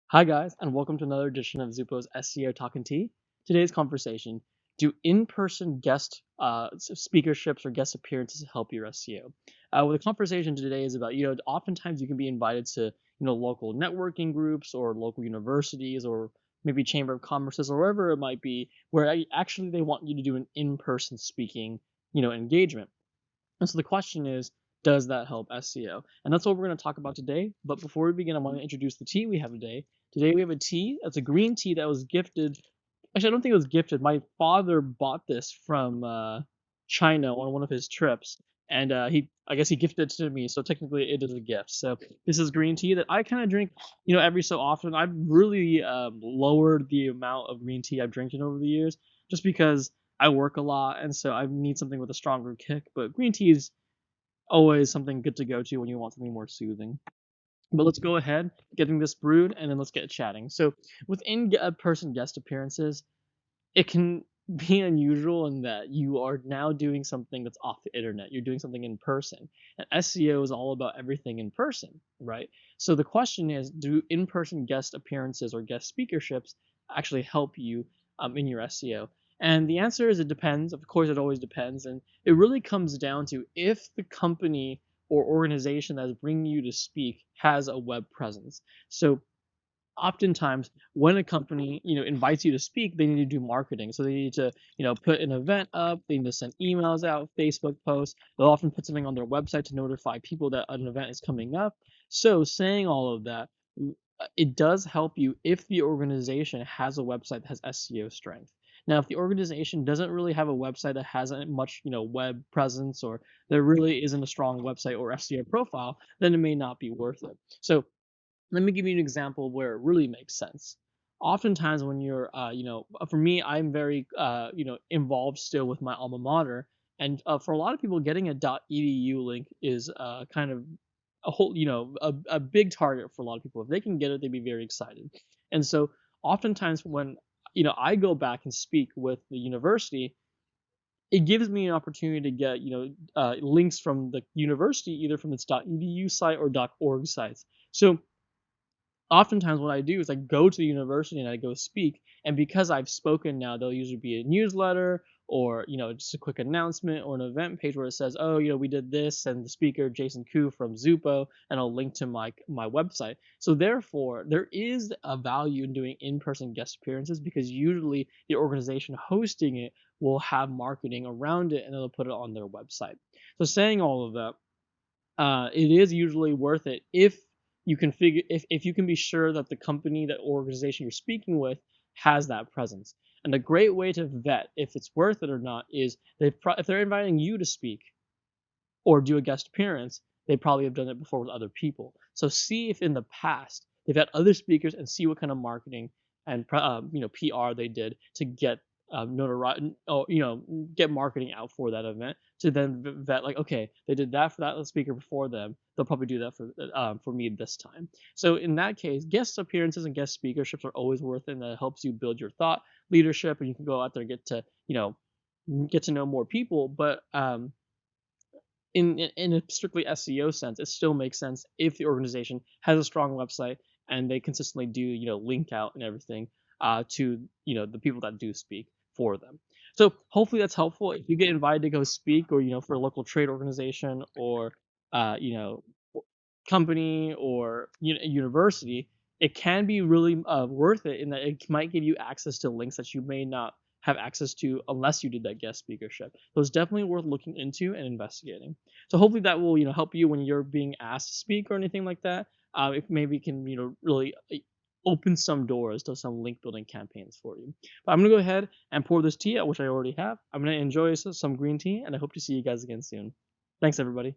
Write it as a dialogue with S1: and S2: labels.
S1: Hi, guys, and welcome to another edition of Zupo's SEO Talking Tea. Today's conversation: do in-person guest speakerships or guest appearances help your SEO? Well, the conversation today is about oftentimes you can be invited to local networking groups or local universities or maybe chamber of commerces or wherever it might be, where actually they want you to do an in-person speaking engagement. And so the question is, does that help SEO? And that's what we're going to talk about today. But before we begin, I want to introduce the tea we have today. Today we have a tea. That's a green tea that was gifted. Actually, I don't think it was gifted. My father bought this from China on one of his trips, and I guess he gifted it to me. So technically, it is a gift. So this is green tea that I kind of drink, every so often. I've really lowered the amount of green tea I've drinking over the years, just because I work a lot, and so I need something with a stronger kick. But green tea is always something good to go to when you want something more soothing. But let's go ahead, getting this brewed, and then let's get chatting. So, within person guest appearances, it can be unusual in that you are now doing something that's off the internet. You're doing something in person. And SEO is all about everything in person, right? So the question is, do in-person guest appearances or guest speakerships actually help you in your SEO? And the answer is it depends. Of course, it always depends. And it really comes down to if the company or organization that's bringing you to speak has a web presence. So oftentimes when a company invites you to speak, they need to do marketing, so they need to put an event up, they need to send emails out, Facebook posts. They'll often put something on their website to notify people that an event is coming up. So saying all of that, it does help you if the organization has a website that has SEO strength. Now, if the organization doesn't really have a website that hasn't much web presence, or there really isn't a strong website or SEO profile, then it may not be worth it. So let me give you an example where it really makes sense. Oftentimes, when you're, for me, I'm very, involved still with my alma mater, and for a lot of people, getting a .edu link is kind of a whole, a big target for a lot of people. If they can get it, they'd be very excited. And so, oftentimes, when I go back and speak with the university, it gives me an opportunity to get links from the university, either from its .edu site or .org sites. So oftentimes what I do is I go to the university and I go speak, and because I've spoken now, there'll usually be a newsletter or just a quick announcement or an event page where it says, oh, we did this, and the speaker Jason Koo from Zupo, and I'll link to my website. So therefore, there is a value in doing in-person guest appearances, because usually the organization hosting it will have marketing around it and they'll put it on their website. So saying all of that, it is usually worth it if you can figure if you can be sure that the company, that organization you're speaking with, has that presence. And a great way to vet if it's worth it or not is if they're inviting you to speak or do a guest appearance, they probably have done it before with other people. So see if in the past they've had other speakers, and see what kind of marketing and PR they did to get notoriety, or get marketing out for that event, to then vet, like, okay, they did that for that speaker before them, they'll probably do that for me this time. So in that case, guest appearances and guest speakerships are always worth it, and that helps you build your thought leadership, and you can go out there and get to know more people. But in a strictly SEO sense, it still makes sense if the organization has a strong website and they consistently do link out and everything to the people that do speak for them. So hopefully that's helpful. If you get invited to go speak, or for a local trade organization, or company, or university, it can be really worth it, in that it might give you access to links that you may not have access to unless you did that guest speakership. So it's definitely worth looking into and investigating. So hopefully that will help you when you're being asked to speak or anything like that. If maybe can really open some doors to some link building campaigns for you. But I'm gonna go ahead and pour this tea out, which I already have. I'm gonna enjoy some green tea, and I hope to see you guys again soon. Thanks, everybody.